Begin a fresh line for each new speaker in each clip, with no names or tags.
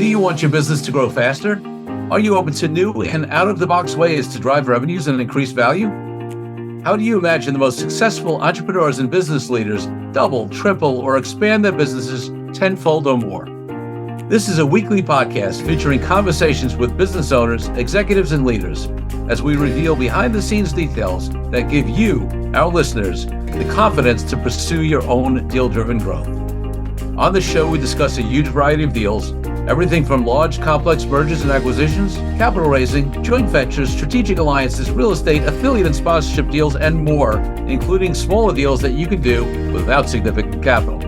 Do you want your business to grow faster? Are you open to new and out-of-the-box ways to drive revenues and increase value? How do you imagine the most successful entrepreneurs and business leaders double, triple, or expand their businesses tenfold or more? This is a weekly podcast featuring conversations with business owners, executives, and leaders as we reveal behind-the-scenes details that give you, our listeners, the confidence to pursue your own deal-driven growth. On the show, we discuss a huge variety of deals, everything from large, complex mergers and acquisitions, capital raising, joint ventures, strategic alliances, real estate, affiliate and sponsorship deals, and more, including smaller deals that you can do without significant capital.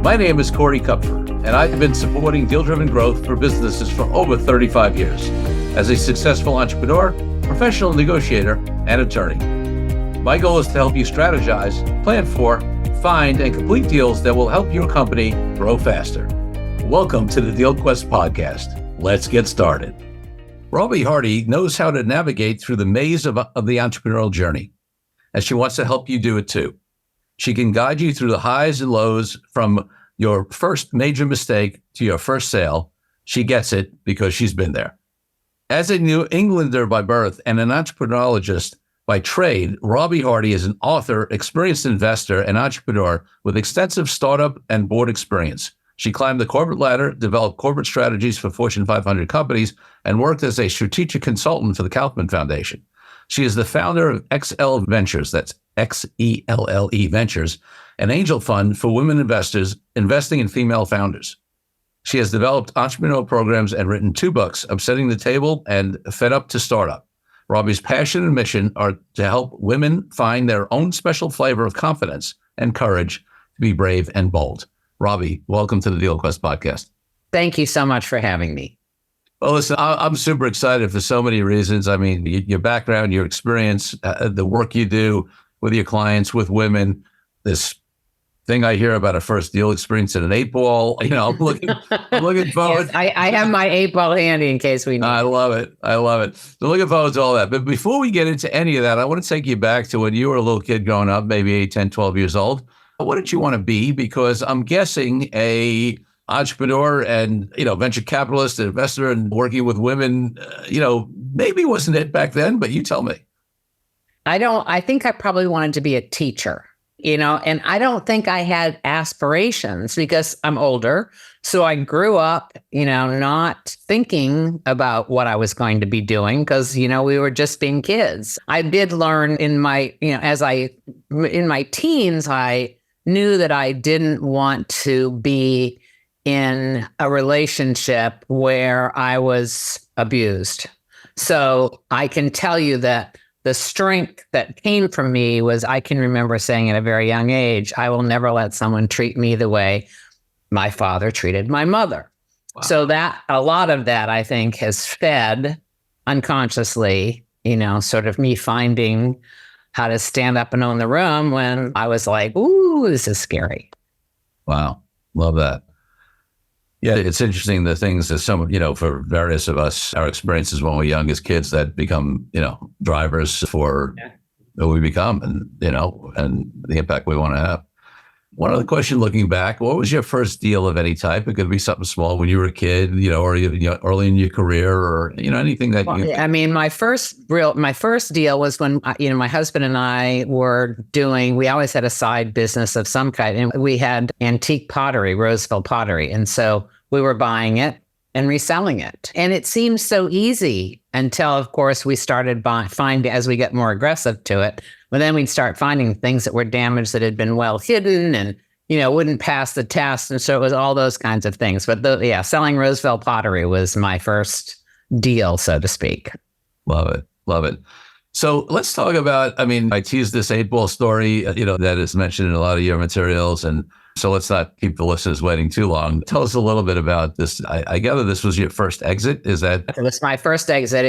My name is Corey Kupfer, and I've been supporting deal-driven growth for businesses for over 35 years as a successful entrepreneur, professional negotiator, and attorney. My goal is to help you strategize, plan for, find, and complete deals that will help your company grow faster. Welcome to the DealQuest Podcast. Let's get started. Robbie Hardy knows how to navigate through the maze of the entrepreneurial journey, and she wants to help you do it too. She can guide you through the highs and lows from your first major mistake to your first sale. She gets it because she's been there. As a New Englander by birth and an entrepreneurologist by trade, Robbie Hardy is an author, experienced investor, and entrepreneur with extensive startup and board experience. She climbed the corporate ladder, developed corporate strategies for Fortune 500 companies, and worked as a strategic consultant for the Kaufman Foundation. She is the founder of XELLE Ventures, that's XELLE Ventures, an angel fund for women investors investing in female founders. She has developed entrepreneurial programs and written 2 books, Upsetting the Table and Fed Up to Startup. Robbie's passion and mission are to help women find their own special flavor of confidence and courage to be brave and bold. Robbie, welcome to the DealQuest Podcast.
Thank you so much for having me.
Well, listen, I'm super excited for so many reasons. I mean, your background, your experience, the work you do with your clients, with women, this thing I hear about a first deal experience in an 8-ball. You know, I'm looking forward.
Yes, I have my 8-ball handy in case we need.
I love it. So looking forward to all that. But before we get into any of that, I want to take you back to when you were a little kid growing up, maybe 8, 10, 12 years old. What did you want to be? Because I'm guessing a entrepreneur and, venture capitalist, and investor, and working with women, maybe wasn't it back then, but you tell me.
I think I probably wanted to be a teacher, and I don't think I had aspirations because I'm older. So I grew up, not thinking about what I was going to be doing because, we were just being kids. I did learn in my, in my teens, I knew that I didn't want to be in a relationship where I was abused. So I can tell you that the strength that came from me was I can remember saying at a very young age, I will never let someone treat me the way my father treated my mother. Wow. So that a lot of that, I think, has fed unconsciously, sort of me finding how to stand up and own the room when I was like, ooh, this is scary.
Wow. Love that. Yeah, it's interesting the things that for various of us, our experiences when we're young as kids that become, drivers for who we become and the impact we want to have. One other question looking back, what was your first deal of any type? It could be something small when you were a kid, or early in your career or, anything that you...
I mean, my first deal was when, my husband and I we always had a side business of some kind. And we had antique pottery, Roseville pottery. And so we were buying it and reselling it. And it seemed so easy until, of course, we started finding, as we get more aggressive to it, but then we'd start finding things that were damaged that had been well hidden and, wouldn't pass the test. And so it was all those kinds of things. But selling Roseville pottery was my first deal, so to speak.
Love it. So let's talk about, I teased this 8-ball story, that is mentioned in a lot of your materials. And so let's not keep the listeners waiting too long. Tell us a little bit about this. I gather this was your first exit. Is that?
It was my first exit.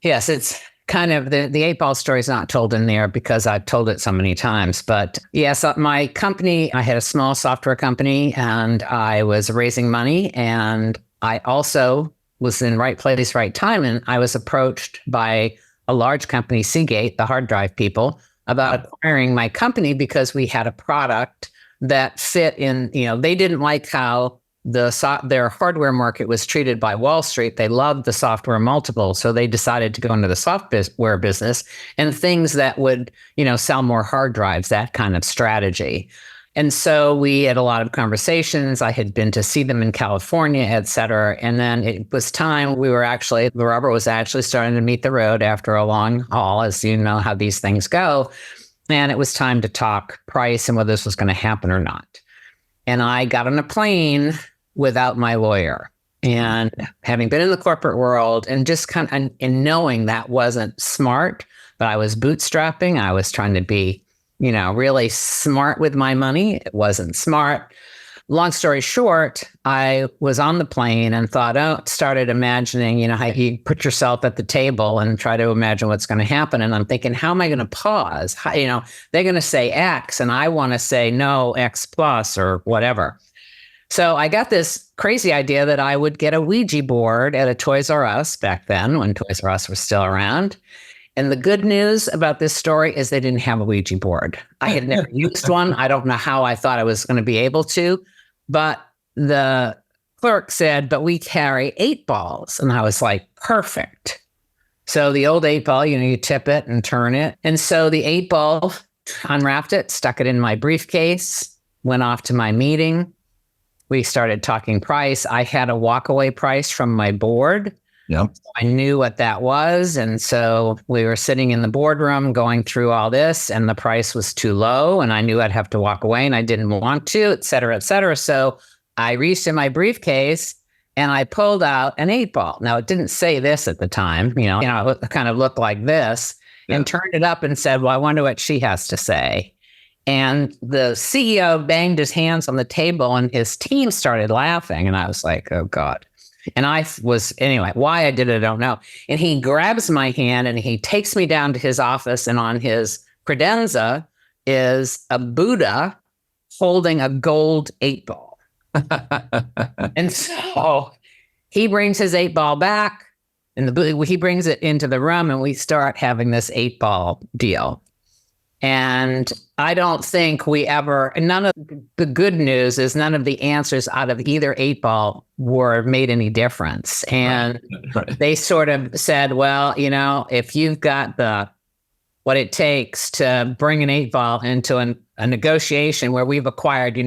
It's kind of the 8-ball story is not told in there because I've told it so many times. But yes, my company, I had a small software company and I was raising money. And I also was in right place, right time. And I was approached by a large company, Seagate, the hard drive people, about acquiring my company because we had a product that fit in, they didn't like how their hardware market was treated by Wall Street. They loved the software multiple, so they decided to go into the software business and things that would, sell more hard drives, that kind of strategy. And so we had a lot of conversations. I had been to see them in California, et cetera. And then it was time. The rubber was actually starting to meet the road after a long haul, as you know how these things go. And it was time to talk price and whether this was going to happen or not. And I got on a plane without my lawyer. And having been in the corporate world and just and knowing that wasn't smart, but I was bootstrapping. I was trying to be really smart with my money. It wasn't smart. Long story short, I was on the plane and started imagining, how you put yourself at the table and try to imagine what's going to happen. And I'm thinking, how am I going to pause? They're going to say X and I want to say no, X plus or whatever. So I got this crazy idea that I would get a Ouija board at a Toys R Us back then when Toys R Us was still around. And the good news about this story is they didn't have a Ouija board. I had never used one. I don't know how I thought I was going to be able to, but the clerk said, but we carry 8 balls. And I was like, perfect. So the old 8 ball, you tip it and turn it. And so the 8 ball, unwrapped it, stuck it in my briefcase, went off to my meeting. We started talking price. I had a walkaway price from my board.
Yep.
I knew what that was. And so we were sitting in the boardroom going through all this and the price was too low and I knew I'd have to walk away and I didn't want to, et cetera, et cetera. So I reached in my briefcase and I pulled out an 8 ball. Now it didn't say this at the time, it kind of looked like this and turned it up and said, well, I wonder what she has to say. And the CEO banged his hands on the table and his team started laughing. And I was like, oh God. And why I did it, I don't know. And he grabs my hand and he takes me down to his office and on his credenza is a Buddha holding a gold 8 ball. And so he brings his 8 ball back and he brings it into the room and we start having this 8 ball deal. And I don't think none of the good news is none of the answers out of either 8 ball were made any difference. And They sort of said, well, if you've got what it takes to bring an 8 ball into a negotiation where we've acquired,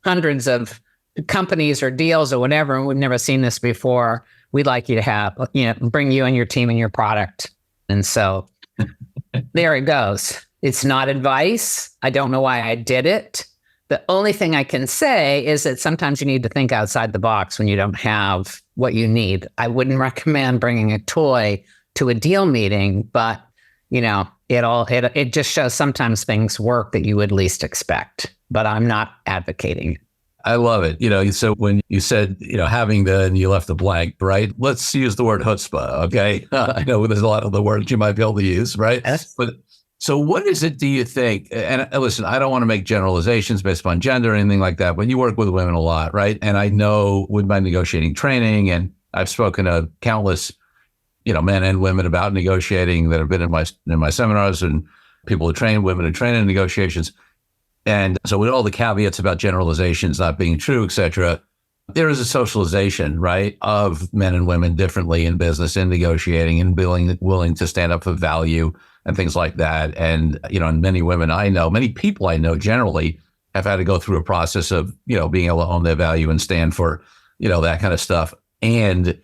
hundreds of companies or deals or whatever, and we've never seen this before, we'd like you to have, bring you and your team and your product. And so there it goes. It's not advice. I don't know why I did it. The only thing I can say is that sometimes you need to think outside the box when you don't have what you need. I wouldn't recommend bringing a toy to a deal meeting, but it just shows sometimes things work that you would least expect, but I'm not advocating it.
I love it. So when you said, having and you left the blank, right? Let's use the word chutzpah. Okay. I know there's a lot of the words you might be able to use, right?
Yes.
But so what is it, do you think, and listen, I don't want to make generalizations based upon gender or anything like that, but you work with women a lot, right? And I know with my negotiating training, and I've spoken to countless, men and women about negotiating that have been in my seminars and people who train women who train in negotiations. And so with all the caveats about generalizations not being true, et cetera, there is a socialization, right, of men and women differently in business, in negotiating, and willing to stand up for value and things like that. And, and many women I know, many people I know generally have had to go through a process of, being able to own their value and stand for, that kind of stuff. And,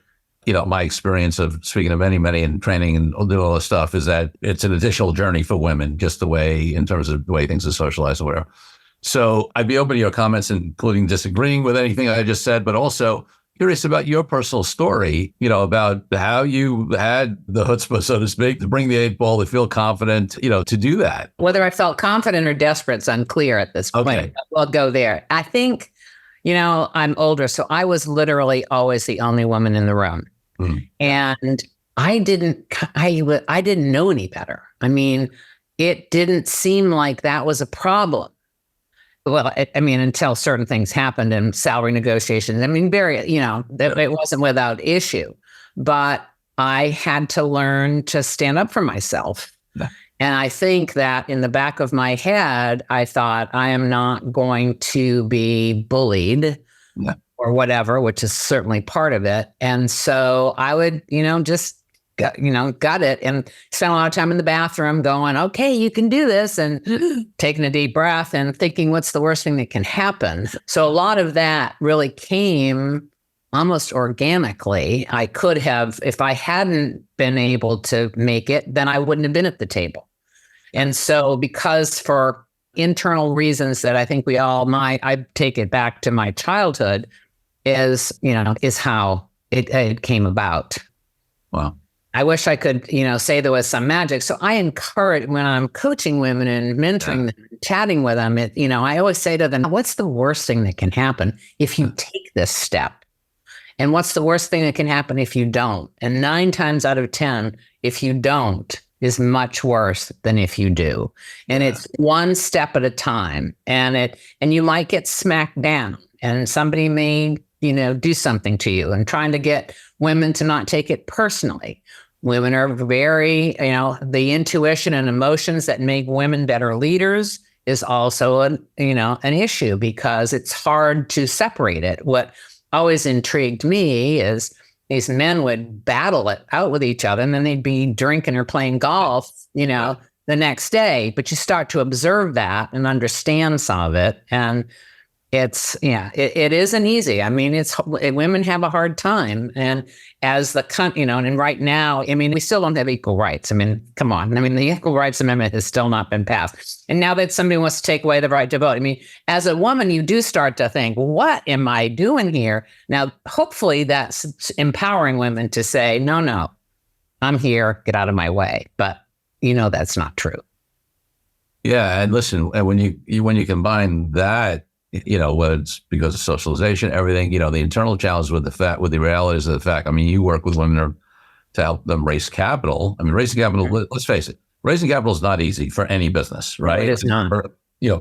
my experience of speaking to many and training and doing all this stuff is that it's an additional journey for women, just in terms of the way things are socialized or whatever. So I'd be open to your comments, including disagreeing with anything I just said, but also curious about your personal story, about how you had the chutzpah, so to speak, to bring the 8 ball, to feel confident, to do that.
Whether I felt confident or desperate is unclear at this point.
Okay.
We'll go there. I think, I'm older, so I was literally always the only woman in the room. And I didn't know any better. I mean, it didn't seem like that was a problem. Well, until certain things happened in salary negotiations. It wasn't without issue, but I had to learn to stand up for myself. Yeah. And I think that in the back of my head, I thought I am not going to be bullied or whatever, which is certainly part of it. And so I would, just got it and spent a lot of time in the bathroom going, okay, you can do this, and taking a deep breath and thinking, what's the worst thing that can happen? So a lot of that really came almost organically. I could have, if I hadn't been able to make it, then I wouldn't have been at the table. And so because for internal reasons that I think we all might, I take it back to my childhood, is how it came about.
Wow.
I wish I could, say there was some magic. So I encourage, when I'm coaching women and mentoring them, chatting with them, I always say to them, what's the worst thing that can happen if you take this step? And what's the worst thing that can happen if you don't? And 9 times out of 10, if you don't, is much worse than if you do. And it's one step at a time. And you might get smacked down, and somebody may, do something to you, and trying to get women to not take it personally. Women are very, the intuition and emotions that make women better leaders is also an issue, because it's hard to separate it. What always intrigued me is these men would battle it out with each other, and then they'd be drinking or playing golf, the next day. But you start to observe that and understand some of it. And it isn't easy. I mean, women have a hard time. And as and right now, we still don't have equal rights. I mean, come on. I mean, the Equal Rights Amendment has still not been passed. And now that somebody wants to take away the right to vote, as a woman, you do start to think, what am I doing here? Now, hopefully that's empowering women to say, no, I'm here, get out of my way. But that's not true.
Yeah. And listen, when you combine that, whether it's because of socialization, everything, the internal challenge with the realities of the fact, you work with women to help them raise capital. Raising capital, let's face it, raising capital is not easy for any business, right?
It is not.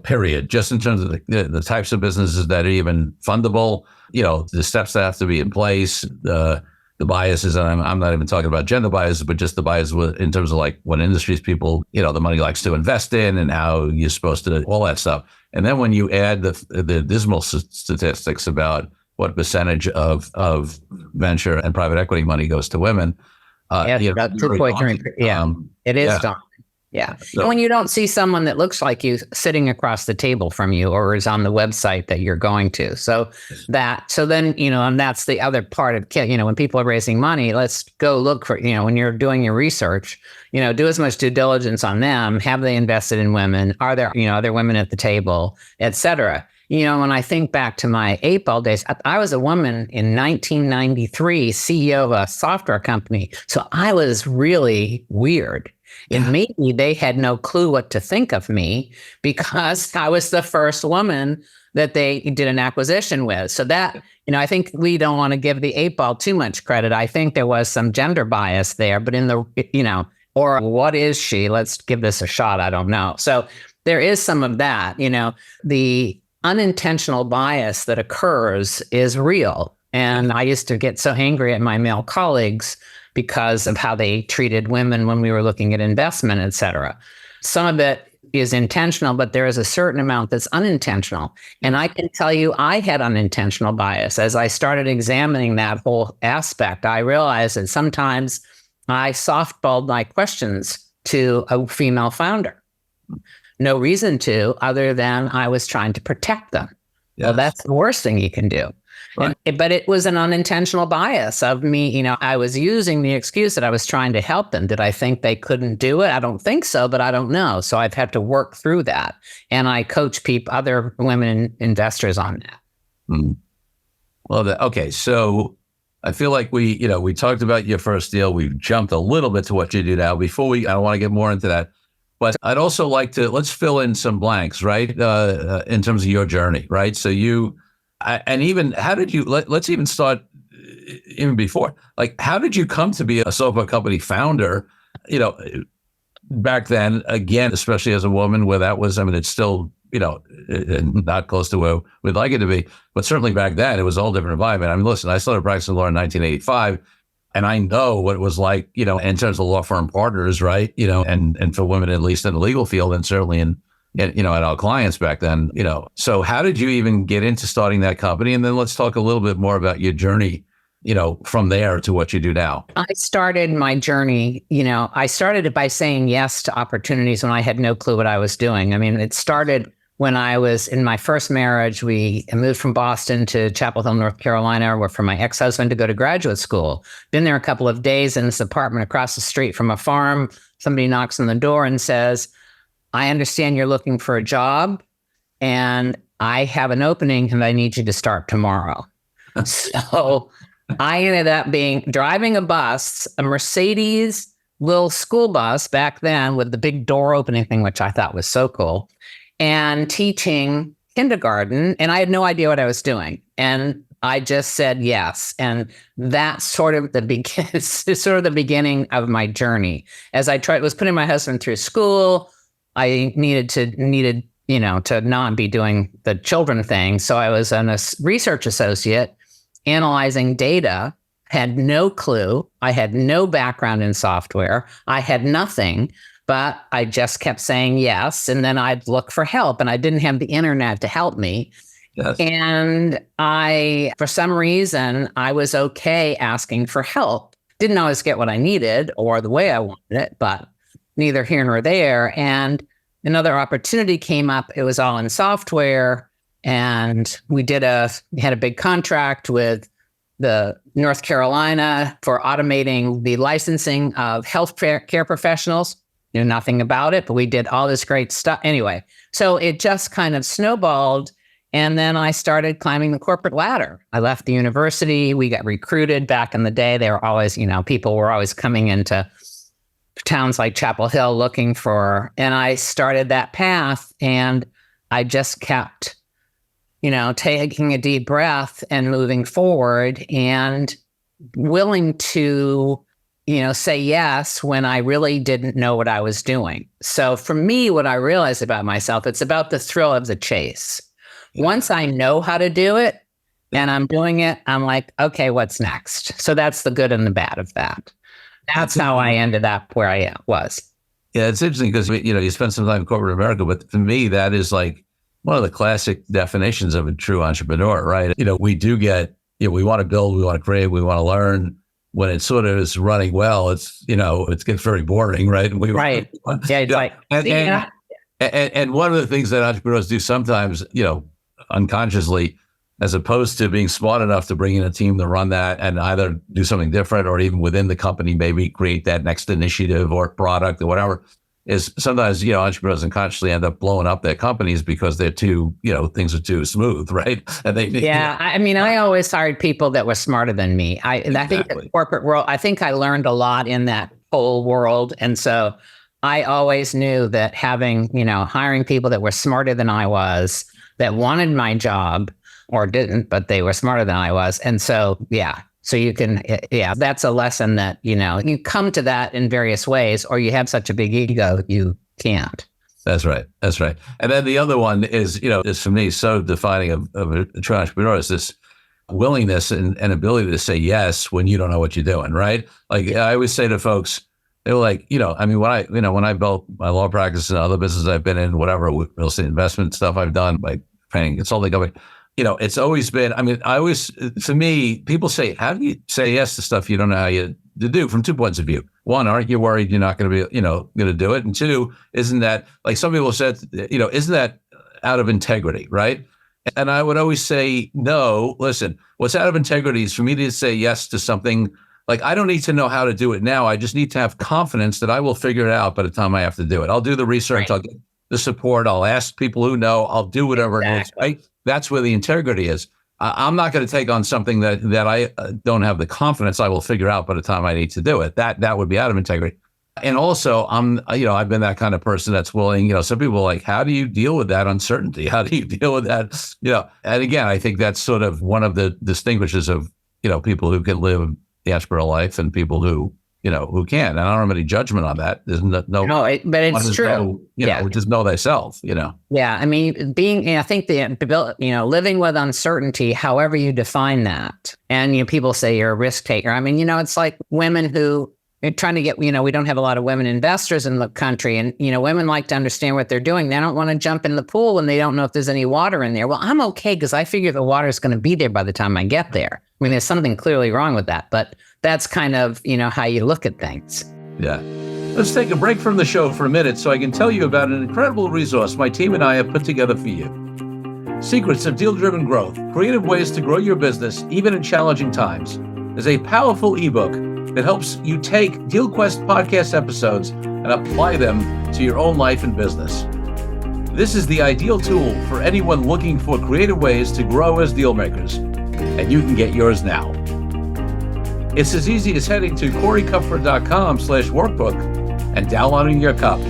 Period. Just in terms of the types of businesses that are even fundable, the steps that have to be in place, the biases, and I'm not even talking about gender biases, but just the bias in terms of like what industries people, the money likes to invest in, and how you're supposed to, all that stuff. And then when you add the dismal statistics about what percentage of venture and private equity money goes to women,
about 2.3. It is daunting. Yeah. So, and when you don't see someone that looks like you sitting across the table from you, or is on the website that you're going to. So then, and that's the other part of, when people are raising money, let's go look for, when you're doing your research, do as much due diligence on them. Have they invested in women? Are there, are there women at the table, et cetera? When I think back to my 8-ball days, I was a woman in 1993, CEO of a software company. So I was really weird. And maybe they had no clue what to think of me, because I was the first woman that they did an acquisition with. So that, I think we don't want to give the 8-ball too much credit. I think there was some gender bias there, but in the, or what is she? Let's give this a shot. I don't know. So there is some of that, the unintentional bias that occurs is real. And I used to get so angry at my male colleagues because of how they treated women when we were looking at investment, et cetera. Some of it is intentional, but there is a certain amount that's unintentional. And I can tell you, I had unintentional bias. As I started examining that whole aspect, I realized that sometimes I softballed my questions to a female founder. No reason to, other than I was trying to protect them. Yes. Well, that's the worst thing you can do. Right. But it was an unintentional bias of me. I was using the excuse that I was trying to help them. Did I think they couldn't do it? I don't think so, but I don't know. So I've had to work through that. And I coach other women investors on that.
Mm. Well, okay. So I feel like we talked about your first deal. We jumped a little bit to what you do now. I don't want to get more into that. But I'd also like to, let's fill in some blanks, right? In terms of your journey, right? So and even how did you, let's even start even before, like, how did you come to be a software company founder, back then, again, especially as a woman, where that was, it's still, not close to where we'd like it to be, but certainly back then it was a whole different environment. Listen, I started practicing law in 1985, and I know what it was like, in terms of law firm partners, right? And for women, at least in the legal field, and certainly in at our clients back then, So how did you even get into starting that company? And then let's talk a little bit more about your journey, from there to what you do now.
I started my journey, I started it by saying yes to opportunities when I had no clue what I was doing. I mean, it started when I was in my first marriage. We moved from Boston to Chapel Hill, North Carolina, where for my ex-husband to go to graduate school. Been there a couple of days in this apartment across the street from a farm. Somebody knocks on the door and says, I understand you're looking for a job and I have an opening and I need you to start tomorrow. So I ended up driving a bus, a Mercedes little school bus back then with the big door opening thing, which I thought was so cool, and teaching kindergarten. And I had no idea what I was doing. And I just said yes. And that's sort of the beginning of my journey. As I was putting my husband through school, I needed to not be doing the children thing. So I was a research associate analyzing data, had no clue. I had no background in software. I had nothing. But I just kept saying yes. And then I'd look for help. And I didn't have the internet to help me. Yes. And for some reason, I was okay asking for help. Didn't always get what I needed or the way I wanted it, but neither here nor there. And another opportunity came up. It was all in software. And we had a big contract with the North Carolina for automating the licensing of healthcare professionals. Knew nothing about it, but we did all this great stuff. Anyway, so it just kind of snowballed. And then I started climbing the corporate ladder. I left the university. We got recruited back in the day. They were always, people were always coming into towns like Chapel Hill looking for, and I started that path. And I just kept, taking a deep breath and moving forward and willing to say yes when I really didn't know what I was doing. So for me, what I realized about myself, it's about the thrill of the chase. Yeah. Once I know how to do it and I'm doing it, I'm like, okay, what's next? So that's the good and the bad of that. That's how I ended up where I was.
Yeah, it's interesting because, you spend some time in corporate America, but to me, that is like one of the classic definitions of a true entrepreneur, right? We do get, we want to build, we want to create, we want to learn. When it sort of is running well, it gets very boring, right?
Right.
And one of the things that entrepreneurs do sometimes, unconsciously, as opposed to being smart enough to bring in a team to run that and either do something different or even within the company, maybe create that next initiative or product or whatever, is sometimes, entrepreneurs unconsciously end up blowing up their companies because they're too, things are too smooth, right? And
I always hired people that were smarter than me. I think the corporate world, I think I learned a lot in that whole world. And so I always knew that hiring people that were smarter than I was, that wanted my job or didn't, but they were smarter than I was. And so, so you can, that's a lesson that, you come to that in various ways, or you have such a big ego, you can't.
That's right. And then the other one is, is for me so defining of a true entrepreneur is this willingness and ability to say yes when you don't know what you're doing, right? Like I always say to folks, they were like, when I built my law practice and other businesses I've been in, whatever, real estate investment stuff I've done, like training, consulting company, it's always been, for me, people say, how do you say yes to stuff you don't know how to do from 2 points of view? One, aren't you worried you're not going to be, going to do it? And two, isn't that, like some people said, isn't that out of integrity, right? And I would always say, no, listen, what's out of integrity is for me to say yes to something. Like, I don't need to know how to do it now. I just need to have confidence that I will figure it out by the time I have to do it. I'll do the research. Right. I'll get the support. I'll ask people who know. I'll do whatever it is, right? That's where the integrity is. I'm not going to take on something that I don't have the confidence I will figure out by the time I need to do it. That would be out of integrity. And also, I've been that kind of person that's willing, some people are like, how do you deal with that uncertainty? How do you deal with that? And again, I think that's sort of one of the distinguishes of, people who can live the entrepreneurial life and people who can't. And I don't have any judgment on that. There's but
it's true.
Just know thyself, Yeah.
I mean, I think living with uncertainty, however you define that. And, people say you're a risk taker. I mean, it's like women who trying to get, we don't have a lot of women investors in the country. And, women like to understand what they're doing. They don't want to jump in the pool when they don't know if there's any water in there. Well, I'm okay because I figure the water is going to be there by the time I get there. I mean, there's something clearly wrong with that, but that's kind of, how you look at things.
Yeah. Let's take a break from the show for a minute so I can tell you about an incredible resource my team and I have put together for you. Secrets of Deal-Driven Growth, Creative Ways to Grow Your Business, Even in Challenging Times, is a powerful ebook that helps you take DealQuest podcast episodes and apply them to your own life and business. This is the ideal tool for anyone looking for creative ways to grow as deal makers, and you can get yours now. It's as easy as heading to CoreyCupfer.com/workbook and downloading your copy.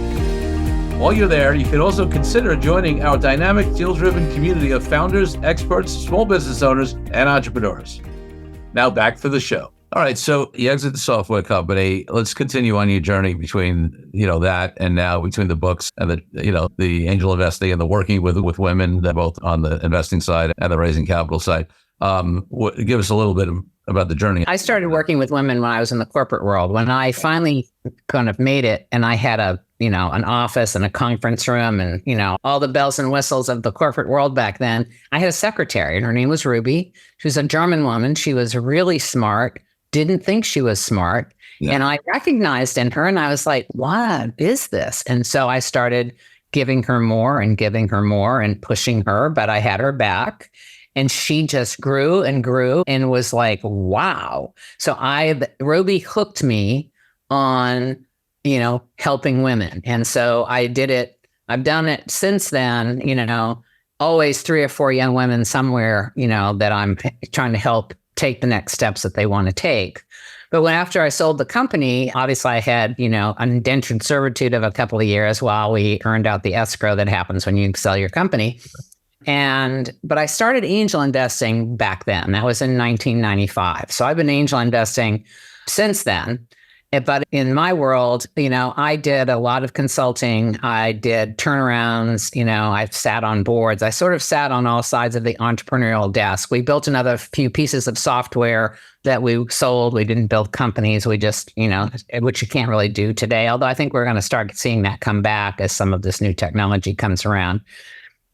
While you're there, you can also consider joining our dynamic deal-driven community of founders, experts, small business owners, and entrepreneurs. Now back to the show. All right, so you exit the software company. Let's continue on your journey between, that and now between the books and the angel investing and the working with women, both on the investing side and the raising capital side. Give us a little bit about the journey.
I started working with women when I was in the corporate world. When I finally kind of made it and I had an office and a conference room and, all the bells and whistles of the corporate world back then, I had a secretary and her name was Ruby. She was a German woman. She was really smart, didn't think she was smart. Yeah. And I recognized in her and I was like, what is this? And so I started giving her more and pushing her, but I had her back. And she just grew and grew and was like, wow. So Ruby hooked me on, helping women. And so I did it. I've done it since then, always 3 or 4 young women somewhere, that I'm trying to help take the next steps that they want to take. But after I sold the company, obviously I had, an indentured servitude of a couple of years while we earned out the escrow that happens when you sell your company. But I started angel investing back then. That was in 1995. So I've been angel investing since then. But in my world, I did a lot of consulting. I did turnarounds. I've sat on boards. I sort of sat on all sides of the entrepreneurial desk. We built another few pieces of software that we sold. We didn't build companies. We just, which you can't really do today. Although I think we're going to start seeing that come back as some of this new technology comes around.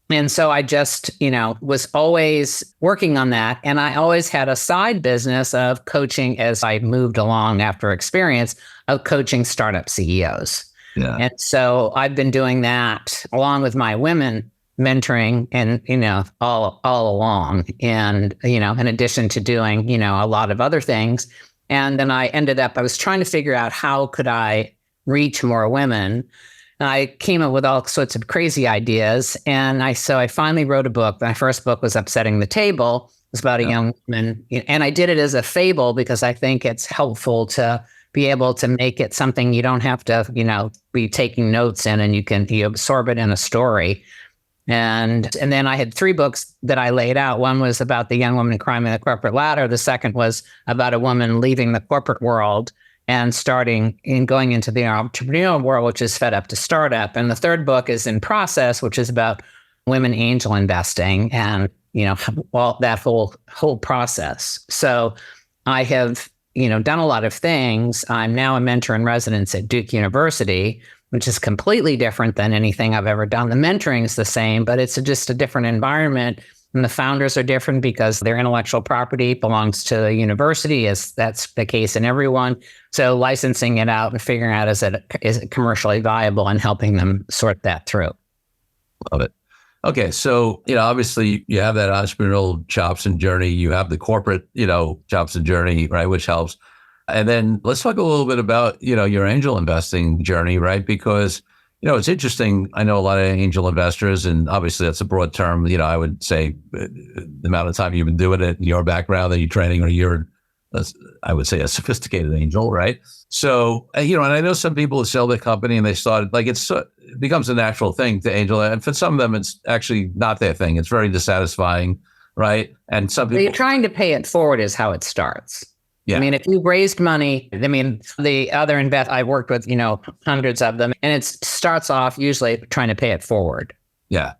And so I just, was always working on that. And I always had a side business of coaching as I moved along after experience of coaching startup CEOs. Yeah. And so I've been doing that along with my women mentoring and, all along. And, in addition to doing, a lot of other things. And then I was trying to figure out how could I reach more women. And I came up with all sorts of crazy ideas. And I finally wrote a book. My first book was Upsetting the Table. It was about a young woman. And I did it as a fable because I think it's helpful to be able to make it something you don't have to, be taking notes in and you absorb it in a story. And then I had 3 books that I laid out. One was about the young woman climbing the corporate ladder. The second was about a woman leaving the corporate world and starting and going into the entrepreneurial world, which is fed up to startup. And the third book is in process, which is about women angel investing and, all that whole process. So I have, done a lot of things. I'm now a mentor in residence at Duke University, which is completely different than anything I've ever done. The mentoring is the same, but it's just a different environment. And the founders are different because their intellectual property belongs to the university, as that's the case in everyone. So licensing it out and figuring out is it commercially viable and helping them sort that through.
Love it. Okay, so obviously you have that entrepreneurial chops and journey. You have the corporate chops and journey, right, which helps. And then let's talk a little bit about your angel investing journey, right? Because it's interesting. I know a lot of angel investors, and obviously that's a broad term. I would say the amount of time you've been doing it, your background that you're training, or you're, I would say, a sophisticated angel, right? So, and I know some people sell their company and they started, it becomes a natural thing to angel. And for some of them, it's actually not their thing. It's very dissatisfying, right? And some people—
You're trying to pay it forward is how it starts. Yeah. I mean, if you raised money, the other I worked with, hundreds of them, and it starts off usually trying to pay it forward.
Yeah.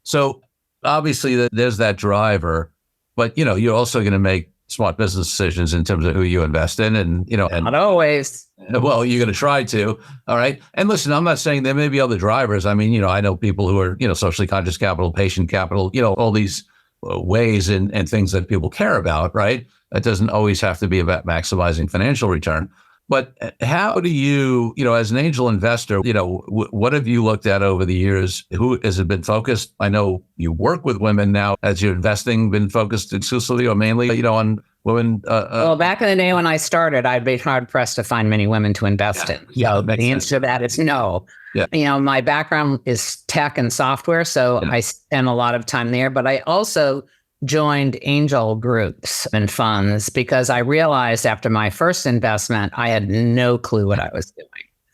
So obviously there's that driver, but, you're also going to make smart business decisions in terms of who you invest in, and
Not always.
well, you're going to try to. All right. And listen, I'm not saying there may be other drivers. I mean, I know people who are, socially conscious capital, patient capital, all these ways and things that people care about, right? It doesn't always have to be about maximizing financial return. But how do you, as an angel investor, what have you looked at over the years? Who has it been focused? I know you work with women now. Has your investing been focused exclusively or mainly, on women?
Well, back in the day when I started, I'd be hard pressed to find many women to invest in.
Yeah,
but the answer to that is no. Yeah. My background is tech and software, so I spent a lot of time there. But I also joined angel groups and funds because I realized after my first investment, I had no clue what I was doing.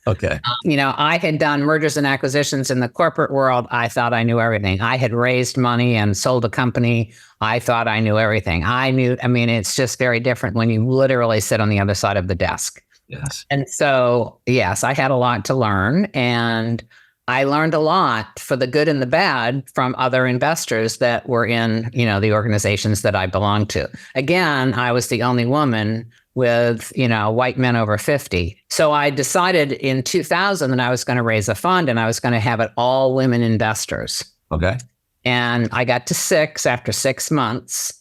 Okay.
I had done mergers and acquisitions in the corporate world. I thought I knew everything. I had raised money and sold a company. I thought I knew everything. It's just very different when you literally sit on the other side of the desk.
Yes.
And so, yes, I had a lot to learn, and I learned a lot for the good and the bad from other investors that were in, the organizations that I belonged to. Again, I was the only woman with, white men over 50. So I decided in 2000 that I was going to raise a fund and I was going to have it all women investors.
Okay.
And I got to 6 after 6 months.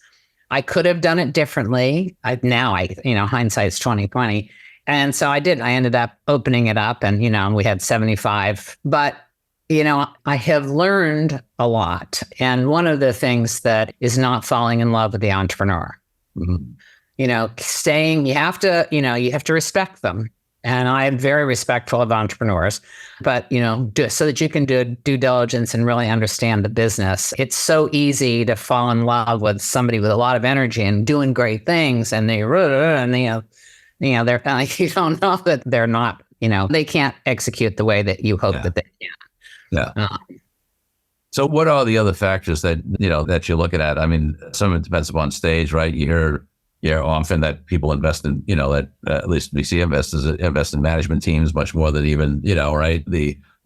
I could have done it differently. Hindsight's 2020. And so I did. I ended up opening it up and, we had 75. But, I have learned a lot. And one of the things that is not falling in love with the entrepreneur. Mm-hmm. You have to respect them. And I am very respectful of entrepreneurs, but, so that you can do due diligence and really understand the business. It's so easy to fall in love with somebody with a lot of energy and doing great things. And they're you don't know that they're not, they can't execute the way that you hope that they can.
Yeah. So what are the other factors that, that you're looking at? I mean, some of it depends upon stage, right? You hear often that people invest in, that at least VC investors invest in management teams much more than even, right?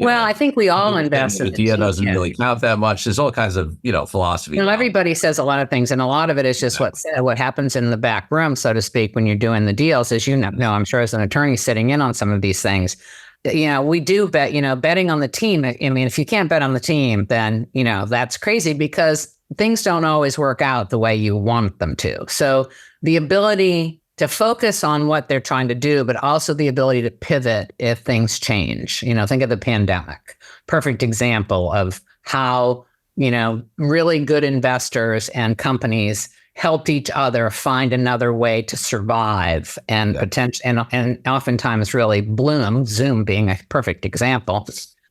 I think we all invest in
the idea doesn't really count that much. There's all kinds of, philosophy.
Everybody says a lot of things, and a lot of it is just what happens in the back room, so to speak, when you're doing the deals. As I'm sure as an attorney sitting in on some of these things, we do bet, betting on the team. I mean, if you can't bet on the team, then, that's crazy because things don't always work out the way you want them to. So the ability to focus on what they're trying to do, but also the ability to pivot if things change. Think of the pandemic. Perfect example of how, really good investors and companies helped each other find another way to survive and and oftentimes really bloom, Zoom being a perfect example.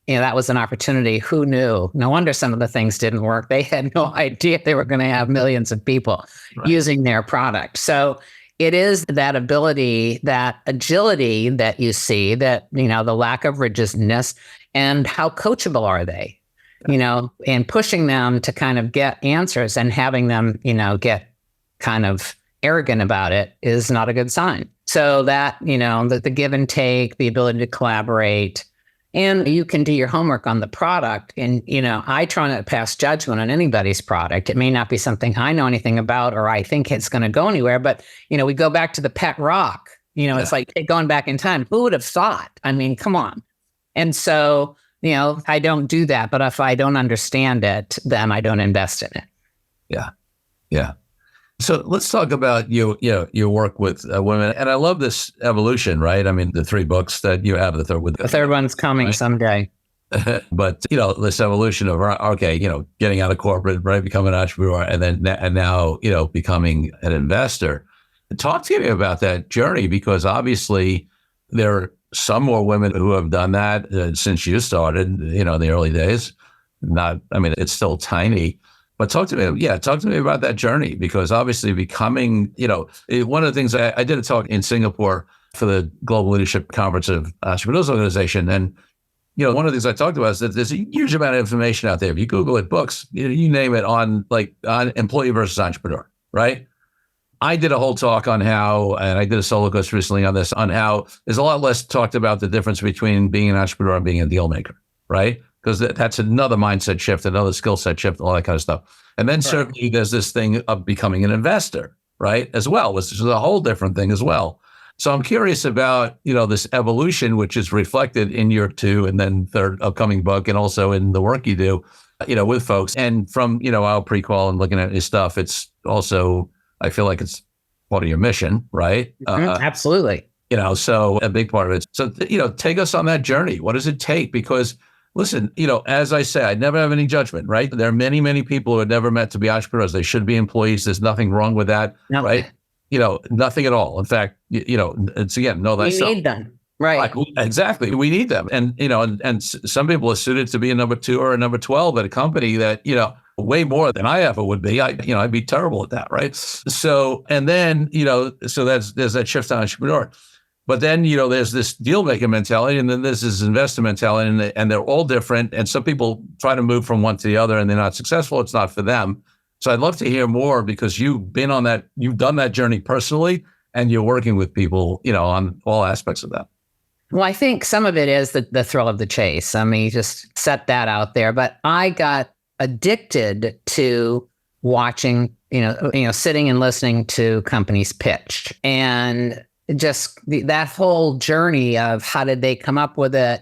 That was an opportunity. Who knew? No wonder some of the things didn't work. They had no idea they were going to have millions of people using their product. So it is that ability, that agility that you see, that, the lack of rigidness, and how coachable are they, and pushing them to kind of get answers and having them, get kind of arrogant about it is not a good sign. So that, the give and take, the ability to collaborate, and you can do your homework on the product. And, I try not to pass judgment on anybody's product. It may not be something I know anything about, or I think it's going to go anywhere, but, we go back to the pet rock, it's like going back in time. Who would have thought? I mean, come on. And so, I don't do that, but if I don't understand it, then I don't invest in it.
Yeah. Yeah. So let's talk about your work with women, and I love this evolution, right? I mean, the 3 books that you have, the third
one's coming someday.
But this evolution of getting out of corporate, right, becoming an entrepreneur, and now becoming an investor. Talk to me about that journey, because obviously there are some more women who have done that since you started, in the early days. It's still tiny. But talk to me about that journey, because obviously becoming, one of the things I did a talk in Singapore for the Global Leadership Conference of Entrepreneurs Organization. And, one of the things I talked about is that there's a huge amount of information out there. If you Google it, books, you name it, on employee versus entrepreneur, right? I did a whole talk on how, and I did a solo course recently on this, on how there's a lot less talked about the difference between being an entrepreneur and being a deal maker, right? Because that's another mindset shift, another skill set shift, all that kind of stuff. And then certainly there's this thing of becoming an investor, right? As well, which is a whole different thing as well. So I'm curious about, this evolution, which is reflected in your 2 and then third upcoming book, and also in the work you do, with folks. And from, our pre-call and looking at your stuff, it's also, I feel like it's part of your mission, right?
Absolutely.
So a big part of it. So, take us on that journey. What does it take? Because listen, as I say, I never have any judgment, right? There are many, many people who are never meant to be entrepreneurs. They should be employees. There's nothing wrong with that, right? Nothing at all. In fact, it's again, know thyself.
We need them. Right.
Exactly. We need them. And, and some people are suited to be a number 2 or a number 12 at a company that, way more than I ever would be. I'd be terrible at that. Right. So, and then, so there's that shift to entrepreneur. But then, there's this deal maker mentality, and then there's this investor mentality, and they're all different. And some people try to move from one to the other and they're not successful. It's not for them. So I'd love to hear more, because you've been on that, you've done that journey personally, and you're working with people, on all aspects of that.
Well, I think some of it is the thrill of the chase. I mean, you just set that out there. But I got addicted to watching, sitting and listening to companies pitch, and just that whole journey of how did they come up with it,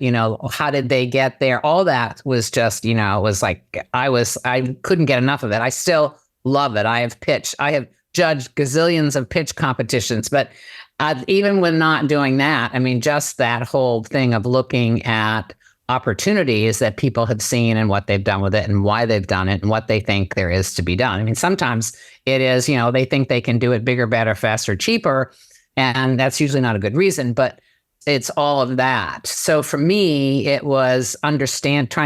how did they get there? All that was just, it was like, I couldn't get enough of it. I still love it. I have judged gazillions of pitch competitions, but even when not doing that, I mean, just that whole thing of looking at opportunities that people have seen and what they've done with it and why they've done it and what they think there is to be done. I mean, sometimes it is, they think they can do it bigger, better, faster, cheaper. And that's usually not a good reason, but it's all of that. So for me, it was trying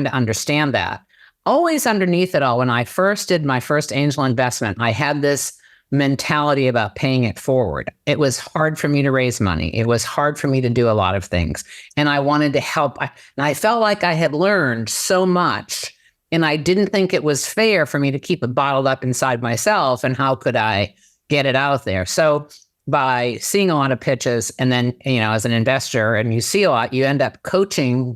to understand that. Always underneath it all, when I first did my first angel investment, I had this mentality about paying it forward. It was hard for me to raise money. It was hard for me to do a lot of things. And I wanted to help. And I felt like I had learned so much, and I didn't think it was fair for me to keep it bottled up inside myself. And how could I get it out there? So by seeing a lot of pitches, and then, as an investor, and you see a lot, you end up coaching,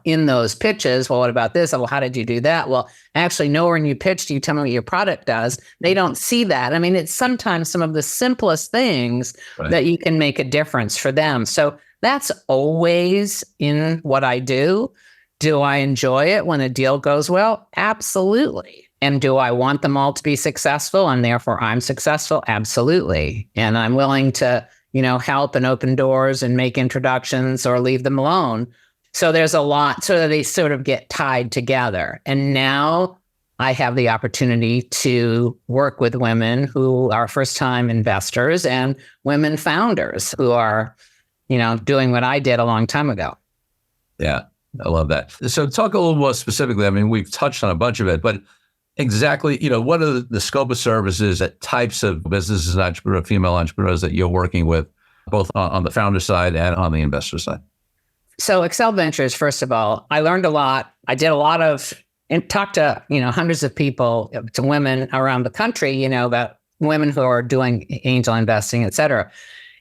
in those pitches. Well, what about this? Well, how did you do that? Well, actually, nowhere when you pitch do you tell me what your product does. They don't see that. I mean, it's sometimes some of the simplest things that you can make a difference for them. So that's always in what I do. Do I enjoy it when a deal goes well? Absolutely. And do I want them all to be successful and therefore I'm successful? Absolutely. And I'm willing to, help and open doors and make introductions or leave them alone. So there's a lot, so that they sort of get tied together. And now I have the opportunity to work with women who are first-time investors and women founders who are, doing what I did a long time ago.
Yeah, I love that. So talk a little more specifically. I mean, we've touched on a bunch of it, but exactly, what are the scope of services, that types of businesses and female entrepreneurs that you're working with, both on the founder side and on the investor side?
So XELLE Ventures, first of all, I learned a lot. I did a lot of, and talked to, hundreds of people, to women around the country, about women who are doing angel investing, et cetera.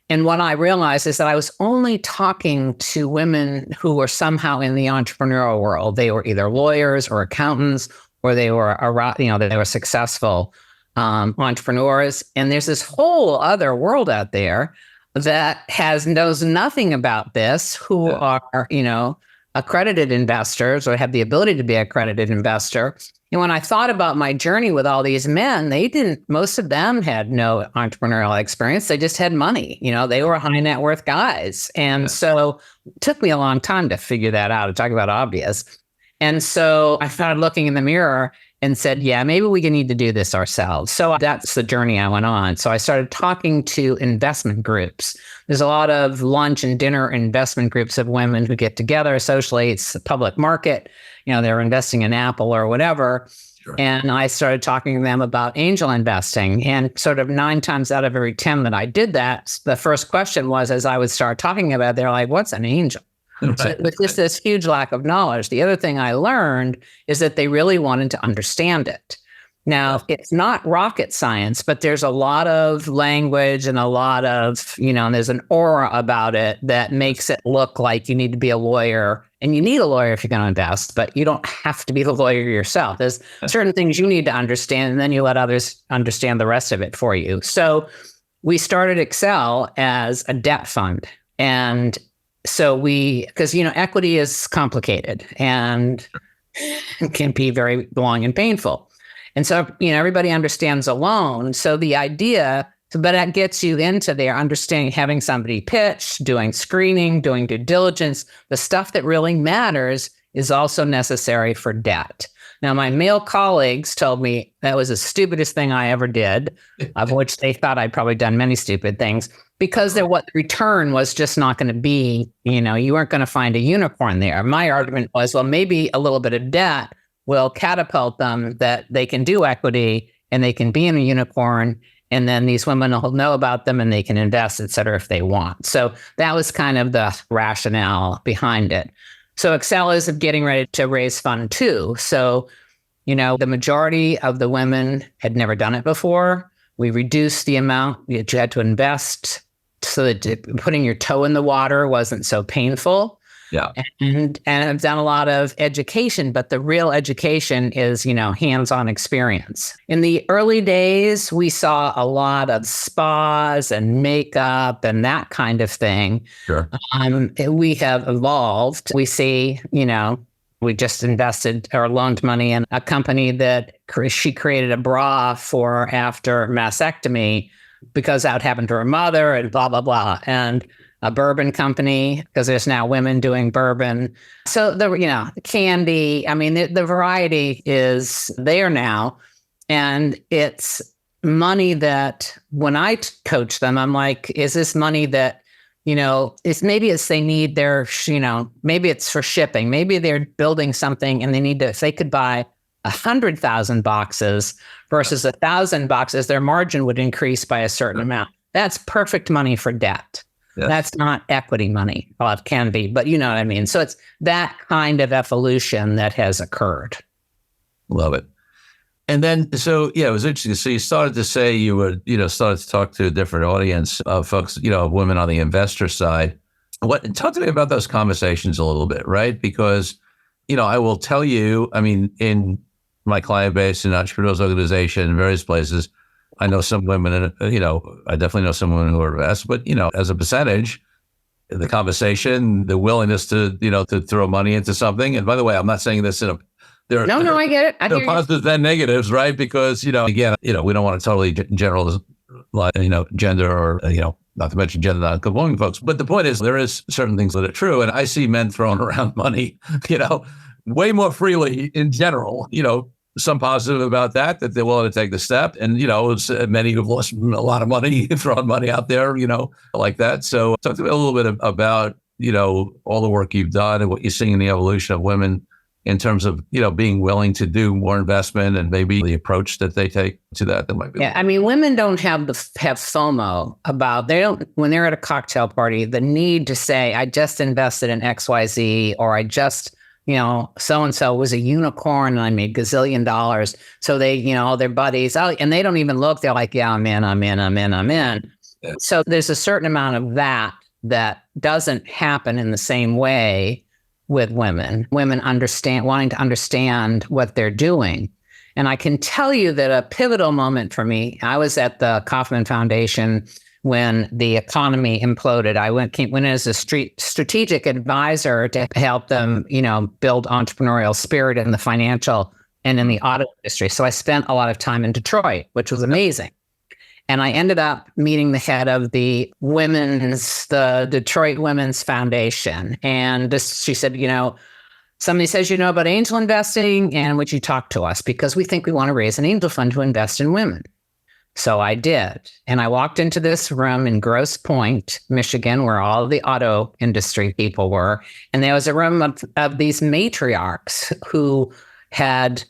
And what I realized is that I was only talking to women who were somehow in the entrepreneurial world. They were either lawyers or accountants, or they were, they were successful entrepreneurs. And there's this whole other world out there that knows nothing about this, who are, accredited investors or have the ability to be an accredited investor. And when I thought about my journey with all these men, most of them had no entrepreneurial experience. They just had money. They were high net worth guys. And so it took me a long time to figure that out, to talk about obvious. And so I started looking in the mirror and said, yeah, maybe we need to do this ourselves. So that's the journey I went on. So I started talking to investment groups. There's a lot of lunch and dinner investment groups of women who get together socially. It's the public market. They're investing in Apple or whatever. Sure. And I started talking to them about angel investing. And sort of 9 times out of every 10 that I did that, the first question was, as I would start talking about it, they're like, what's an angel? Right. So with just this huge lack of knowledge. The other thing I learned is that they really wanted to understand it. Now, it's not rocket science, but there's a lot of language and a lot of, there's an aura about it that makes it look like you need to be a lawyer. And you need a lawyer if you're going to invest, but you don't have to be the lawyer yourself. There's certain things you need to understand, and then you let others understand the rest of it for you. So we started XELLE as a debt fund. And so because, equity is complicated and it can be very long and painful. And so, everybody understands a loan. So the idea, but that gets you into their understanding, having somebody pitch, doing screening, doing due diligence. The stuff that really matters is also necessary for debt. Now, my male colleagues told me that was the stupidest thing I ever did, of which they thought I'd probably done many stupid things, because what the return was just not going to be, you weren't going to find a unicorn there. My argument was, well, maybe a little bit of debt will catapult them that they can do equity and they can be in a unicorn. And then these women will know about them and they can invest, et cetera, if they want. So that was kind of the rationale behind it. So XELLE is getting ready to raise fund too. So, the majority of the women had never done it before. We reduced the amount that you had to invest so that putting your toe in the water wasn't so painful.
Yeah.
And I've done a lot of education, but the real education is, hands-on experience. In the early days, we saw a lot of spas and makeup and that kind of thing.
Sure.
We have evolved. We see, we just invested or loaned money in a company that she created a bra for after mastectomy because that happened to her mother and blah, blah, blah. And a bourbon company, because there's now women doing bourbon. So the candy, the variety is there now. And it's money that when I coach them, I'm like, is this money that, it's they need their, maybe it's for shipping. Maybe they're building something and if they could buy 100,000 boxes versus 1,000 boxes, their margin would increase by a certain amount. That's perfect money for debt. Yes. That's not equity money. Well, it can be, but you know what I mean? So it's that kind of evolution that has occurred.
Love it. And then, so yeah, it was interesting. So you started to say you were, started to talk to a different audience of folks, of women on the investor side. Talk to me about those conversations a little bit, right? Because, I will tell you, in my client base, in entrepreneurs organization, in various places, I know some women, I definitely know some women who are invest, but, as a percentage, the conversation, the willingness to, to throw money into something. And by the way, I'm not saying this in a,
No, I get it.
There are positives and negatives, right? Because, again, we don't want to totally generalize, gender or, not to mention gender non-conforming folks. But the point is there is certain things that are true. And I see men throwing around money, way more freely in general, some positive about that they're willing to take the step. And, it's many who've lost a lot of money, throwing money out there, like that. So talk to me a little bit about, all the work you've done and what you're seeing in the evolution of women in terms of, being willing to do more investment and maybe the approach that they take to that might be.
Yeah. Women don't have FOMO when they're at a cocktail party, the need to say, I just invested in XYZ, or I just, so-and-so was a unicorn and I made gazillion dollars. So they, all their buddies, and they don't even look, they're like, yeah, I'm in. Yeah. So there's a certain amount of that doesn't happen in the same way with women. Women wanting to understand what they're doing. And I can tell you that a pivotal moment for me, I was at the Kauffman Foundation when the economy imploded. I went as a strategic advisor to help them, build entrepreneurial spirit in the financial and in the auto industry. So I spent a lot of time in Detroit, which was amazing. And I ended up meeting the head of the Detroit Women's Foundation. And she said, somebody says, about angel investing, and would you talk to us? Because we think we want to raise an angel fund to invest in women. So I did. And I walked into this room in Grosse Pointe, Michigan, where all the auto industry people were. And there was a room of these matriarchs who had,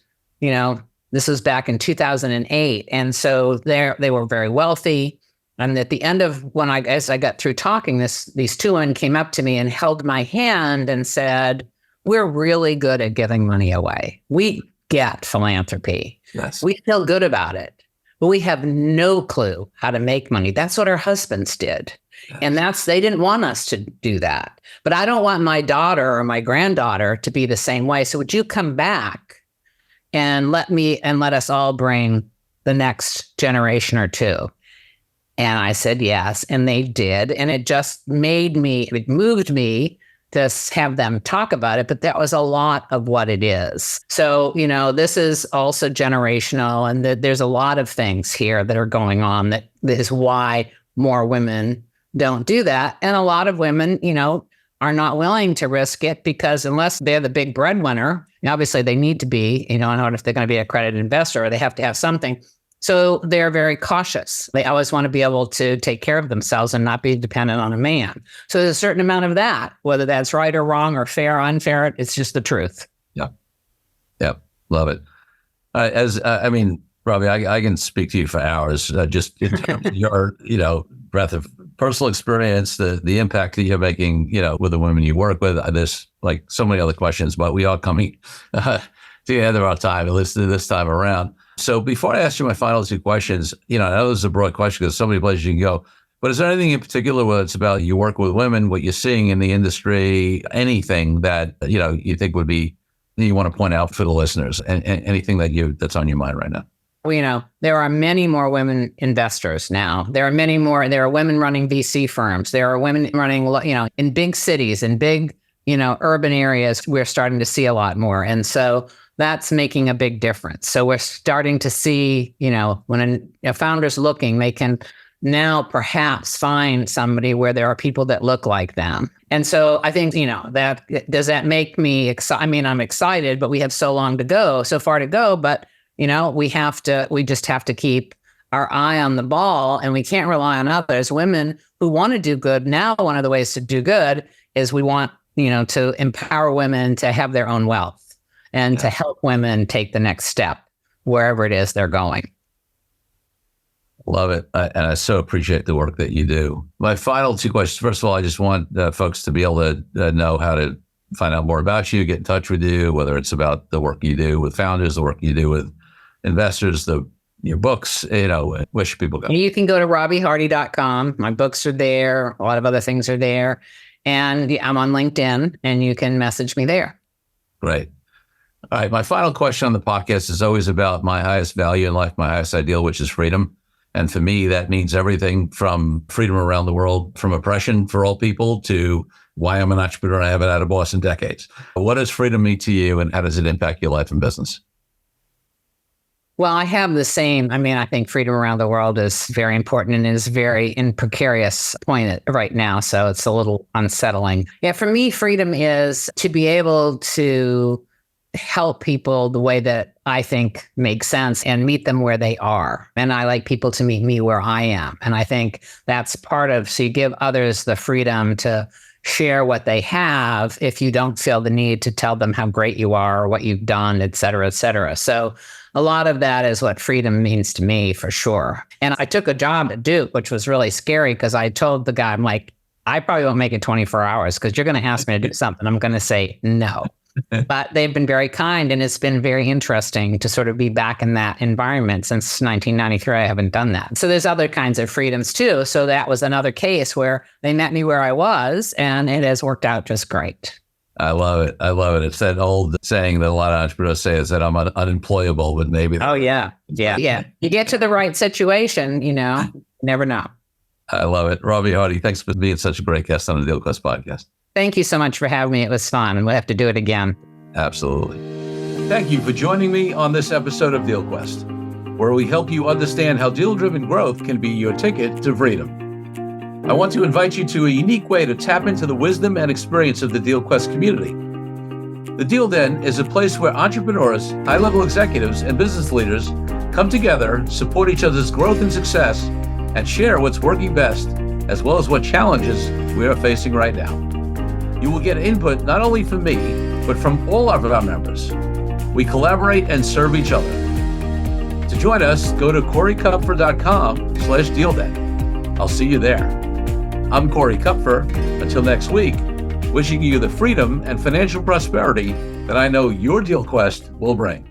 this was back in 2008. And so they were very wealthy. And at the end of as I got through talking, these two women came up to me and held my hand and said, we're really good at giving money away. We get philanthropy.
Yes.
We feel good about it. But we have no clue how to make money. That's what our husbands did. Yes. And they didn't want us to do that. But I don't want my daughter or my granddaughter to be the same way. So would you come back and let us all bring the next generation or two? And I said yes, and they did. And it just it moved me to have them talk about it, but that was a lot of what it is. So, this is also generational, and there's a lot of things here that are going on that is why more women don't do that. And a lot of women, are not willing to risk it because unless they're the big breadwinner, obviously they need to be, in order if they're going to be an accredited investor, or they have to have something. So they're very cautious. They always want to be able to take care of themselves and not be dependent on a man. So there's a certain amount of that, whether that's right or wrong or fair or unfair, it's just the truth.
Yeah. Yeah. Love it. Robbie, I can speak to you for hours, just in terms of your, breadth of personal experience, the impact that you're making, with the women you work with. There's like so many other questions, but we are coming to the end of our time, at least this time around. So before I ask you my final two questions, I know this is a broad question because so many places you can go, but is there anything in particular, whether it's about you work with women, what you're seeing in the industry, anything that, you think would be, you want to point out for the listeners, and anything that's on your mind right now?
Well, there are many more women investors now. There are women running VC firms. There are women running, in big cities, in big, urban areas. We're starting to see a lot more. And so that's making a big difference. So we're starting to see, when a founder's looking, they can now perhaps find somebody where there are people that look like them. And so I think, does that make me excited? I'm excited, but we have so far to go. But, we just have to keep our eye on the ball, and we can't rely on others. Women who want to do good. Now, one of the ways to do good is we want, to empower women to have their own wealth. And to help women take the next step wherever it is they're going.
Love it. And I so appreciate the work that you do. My final two questions. First of all, I just want folks to be able to know how to find out more about you, get in touch with you, whether it's about the work you do with founders, the work you do with investors, your books, where should people go? You
can go to robbiehardy.com. My books are there. A lot of other things are there. And I'm on LinkedIn, and you can message me there.
Great. All right. My final question on the podcast is always about my highest value in life, my highest ideal, which is freedom. And for me, that means everything from freedom around the world, from oppression for all people, to why I'm an entrepreneur and I haven't had a boss in decades. What does freedom mean to you, and how does it impact your life and business?
Well, I have the same. I think freedom around the world is very important and is very in precarious point right now. So it's a little unsettling. Yeah, for me, freedom is to be able to help people the way that I think makes sense and meet them where they are. And I like people to meet me where I am. And I think that's so you give others the freedom to share what they have if you don't feel the need to tell them how great you are or what you've done, et cetera, et cetera. So a lot of that is what freedom means to me, for sure. And I took a job at Duke, which was really scary because I told the guy, I'm like, I probably won't make it 24 hours because you're going to ask me to do something. I'm going to say no. But they've been very kind, and it's been very interesting to sort of be back in that environment. Since 1993, I haven't done that. So there's other kinds of freedoms too. So that was another case where they met me where I was, and it has worked out just great.
I love it. It's that old saying that a lot of entrepreneurs say, is that I'm unemployable, but maybe.
Oh, yeah. You get to the right situation, never know.
I love it. Robbie Hardy, thanks for being such a great guest on the DealQuest podcast.
Thank you so much for having me. It was fun, and we'll have to do it again.
Absolutely. Thank you for joining me on this episode of DealQuest, where we help you understand how deal-driven growth can be your ticket to freedom. I want to invite you to a unique way to tap into the wisdom and experience of the DealQuest community. The Deal Den is a place where entrepreneurs, high-level executives, and business leaders come together, support each other's growth and success, and share what's working best, as well as what challenges we are facing right now. You will get input not only from me, but from all of our members. We collaborate and serve each other. To join us, go to corykupfer.com/dealden. I'll see you there. I'm Corey Kupfer. Until next week, wishing you the freedom and financial prosperity that I know your DealQuest will bring.